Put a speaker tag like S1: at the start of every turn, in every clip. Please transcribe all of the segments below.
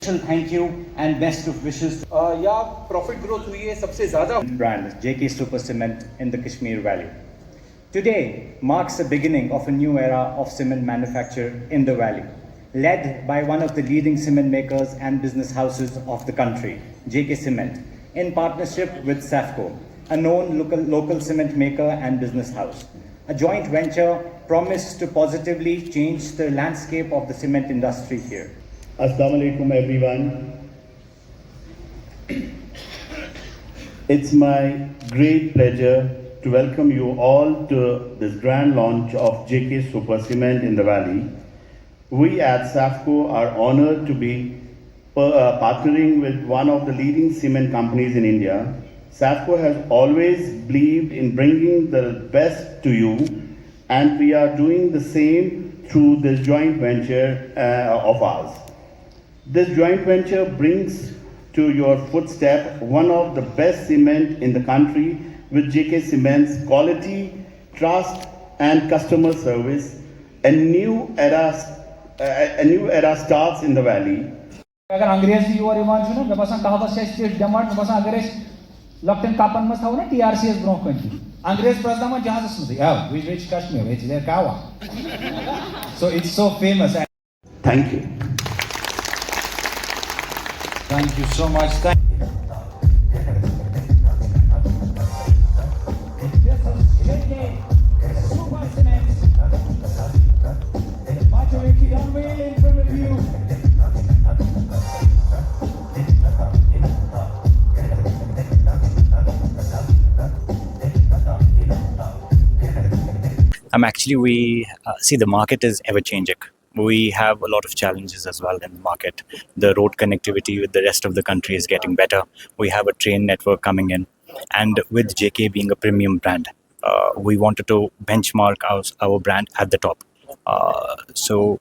S1: Thank you and best of wishes.
S2: या profit growth हुई है सबसे ज़्यादा
S1: Brand JK Super Cement in the Kashmir Valley. Today marks the beginning of a new era of cement manufacture in the valley, led by one of the leading cement makers and business houses of the country, JK Cement, in partnership with Safco, a known local cement maker and business house. A joint venture promised to positively change the landscape of the cement industry here.
S3: Assalamu alaikum everyone. It's my great pleasure to welcome you all to this grand launch of JK Super Cement in the Valley. We at Safco are honored to be partnering with one of the leading cement companies in India. Safco has always believed in bringing the best to you, and we are doing the same through this joint venture of ours. This joint venture brings to your footstep one of the best cement in the country with JK Cement's quality, trust and customer service. A new era starts in the valley.
S4: अगर अंग्रेजी और ईमान छुना मैं बस कहावत से state demand मैं बस अगर इस लक्टन कापन में था वो ना TRCS ब्रों कंट्री अंग्रेज प्रजा में जहाज सुनते yeah we reached Kashmir it's their kawa so it's so famous.
S3: Thank you.
S4: Thank you so much.
S5: We see the market is ever changing. We have a lot of challenges as well in the market. The road connectivity with the rest of the country is getting better. We have a train network coming in. And with JK being a premium brand, we wanted to benchmark our brand at the top. So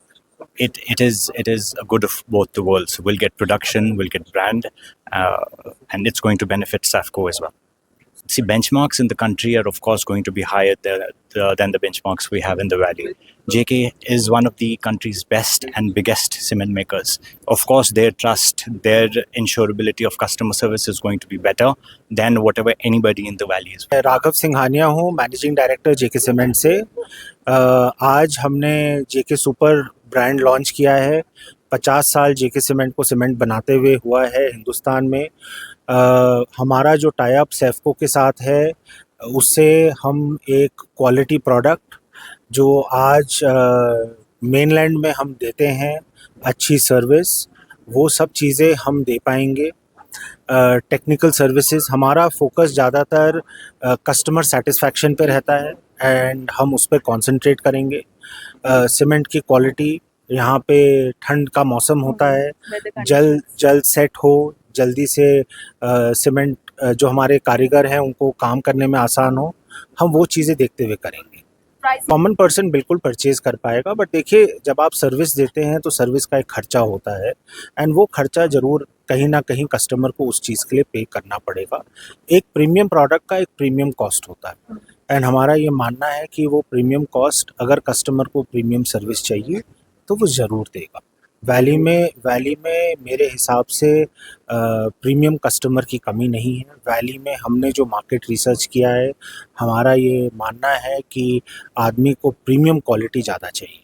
S5: it is a good of both the worlds. We'll get production, we'll get brand, and it's going to benefit Safco as well. See, benchmarks in the country are of course going to be higher than the benchmarks we have in the valley. JK is one of the country's best and biggest cement makers. Of course, their trust, their insurability of customer service is going to be better than whatever anybody in the valley is.
S6: Raghav Singhania हूँ, managing director जेके cement से। आज हमने जेके super brand launch किया है। 50 साल जेके cement को cement बनाते हुए हुआ है हिंदुस्तान में। हमारा जो टाई अप सैफको के साथ है उससे हम एक क्वालिटी प्रोडक्ट जो आज मेनलैंड में हम देते हैं, अच्छी सर्विस, वो सब चीज़ें हम दे पाएंगे। टेक्निकल सर्विसेज, हमारा फोकस ज़्यादातर कस्टमर सेटिस्फैक्शन पे रहता है एंड हम उस पर कॉन्सेंट्रेट करेंगे। सीमेंट की क्वालिटी, यहाँ पे ठंड का मौसम होता है, जल्द सेट हो, जल्दी से सीमेंट जो हमारे कारीगर हैं उनको काम करने में आसान हो, हम वो चीज़ें देखते हुए करेंगे। कॉमन पर्सन बिल्कुल परचेज कर पाएगा, बट देखिए जब आप सर्विस देते हैं तो सर्विस का एक खर्चा होता है एंड वो खर्चा ज़रूर कहीं ना कहीं कस्टमर को उस चीज़ के लिए पे करना पड़ेगा। एक प्रीमियम प्रोडक्ट का एक प्रीमियम कॉस्ट होता है एंड हमारा ये मानना है कि वो प्रीमियम कॉस्ट अगर कस्टमर को प्रीमियम सर्विस चाहिए तो वो ज़रूर देगा। वैली में मेरे हिसाब से प्रीमियम कस्टमर की कमी नहीं है। वैली में हमने जो मार्केट रिसर्च किया है, हमारा ये मानना है कि आदमी को प्रीमियम क्वालिटी ज़्यादा चाहिए।